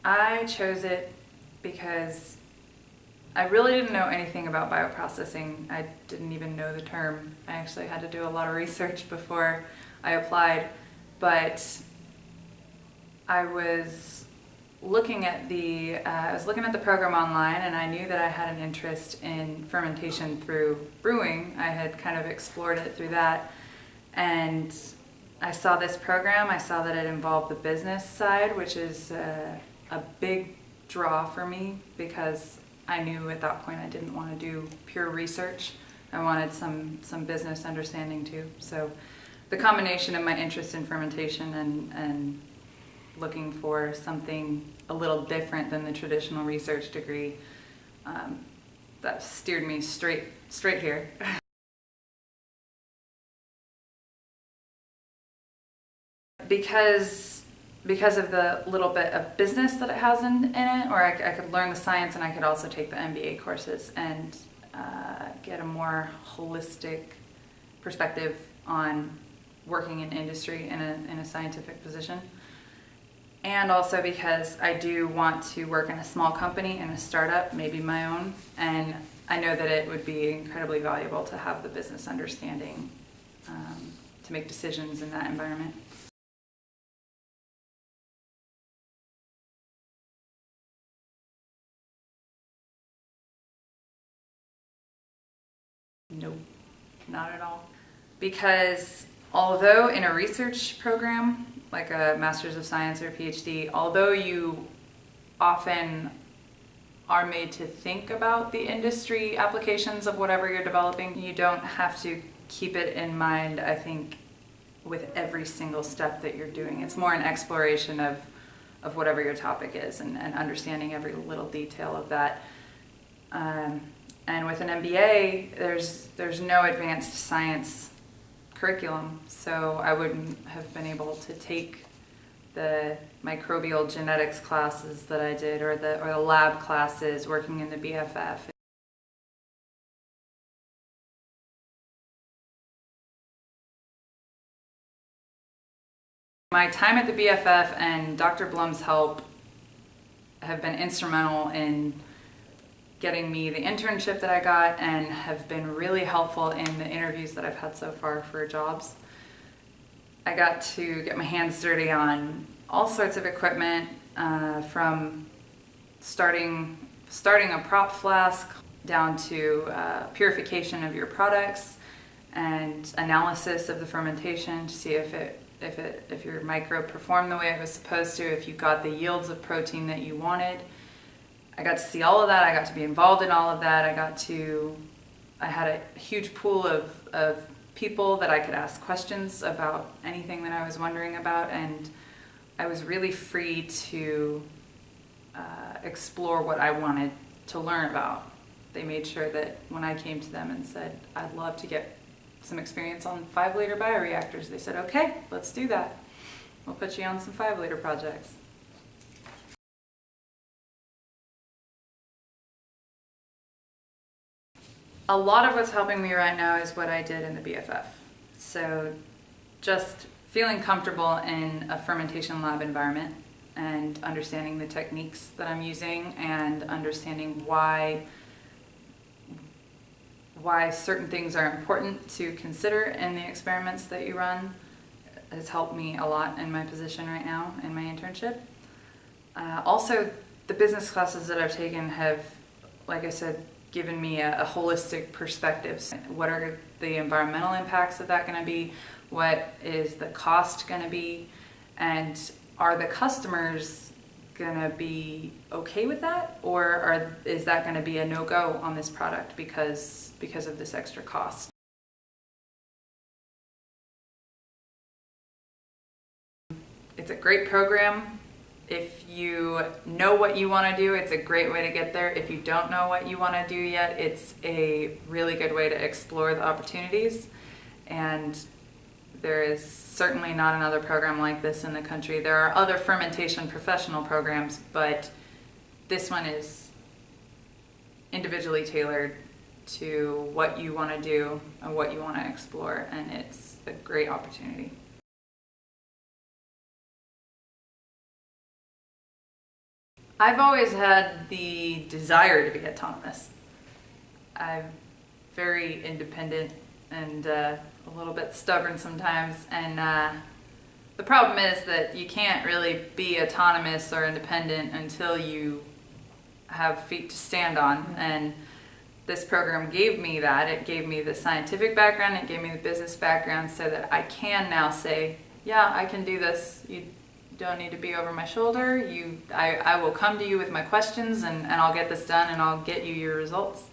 I chose it because I really didn't know anything about bioprocessing. I didn't even know the term. I actually had to do a lot of research before I applied, but I was looking at the program online, and I knew that I had an interest in fermentation through brewing. I had kind of explored it through that, and I saw this program. I saw that it involved the business side, which is a big draw for me because I knew at that point I didn't want to do pure research. I wanted some business understanding too. So the combination of my interest in fermentation and looking for something a little different than the traditional research degree, that steered me straight here. Because of the little bit of business that it has in it, or I could learn the science, and I could also take the MBA courses and get a more holistic perspective on working in industry in a scientific position. And also because I do want to work in a small company, in a startup, maybe my own, and I know that it would be incredibly valuable to have the business understanding to make decisions in that environment. Nope, not at all. Because although in a research program, like a Master's of Science or a PhD, although you often are made to think about the industry applications of whatever you're developing, you don't have to keep it in mind, I think, with every single step that you're doing. It's more an exploration of whatever your topic is and understanding every little detail of that. And with an MBA, there's no advanced science curriculum, so I wouldn't have been able to take the microbial genetics classes that I did, or the lab classes working in the BFF. My time at the BFF and Dr. Blum's help have been instrumental in getting me the internship that I got, and have been really helpful in the interviews that I've had so far for jobs. I got to get my hands dirty on all sorts of equipment, from starting a prop flask down to purification of your products and analysis of the fermentation to see if your microbe performed the way it was supposed to, if you got the yields of protein that you wanted. I got to see all of that. I got to be involved in all of that. I had a huge pool of people that I could ask questions about anything that I was wondering about, and I was really free to explore what I wanted to learn about. They made sure that when I came to them and said, I'd love to get some experience on 5-liter bioreactors, they said, okay, let's do that. We'll put you on some 5-liter projects. A lot of what's helping me right now is what I did in the BFF. So just feeling comfortable in a fermentation lab environment and understanding the techniques that I'm using, and understanding why certain things are important to consider in the experiments that you run has helped me a lot in my position right now in my internship. Also, the business classes that I've taken have, like I said, given me a holistic perspective. What are the environmental impacts of that going to be? What is the cost going to be? And are the customers going to be okay with that? Or is that going to be a no-go on this product because of this extra cost? It's a great program. If you know what you want to do, it's a great way to get there. If you don't know what you want to do yet, it's a really good way to explore the opportunities. And there is certainly not another program like this in the country. There are other fermentation professional programs, but this one is individually tailored to what you want to do and what you want to explore, and it's a great opportunity. I've always had the desire to be autonomous. I'm very independent and a little bit stubborn sometimes, and the problem is that you can't really be autonomous or independent until you have feet to stand on, and this program gave me that. It gave me the scientific background, it gave me the business background, so that I can now say, yeah, I can do this. You don't need to be over my shoulder. I will come to you with my questions, and I'll get this done, and I'll get you your results.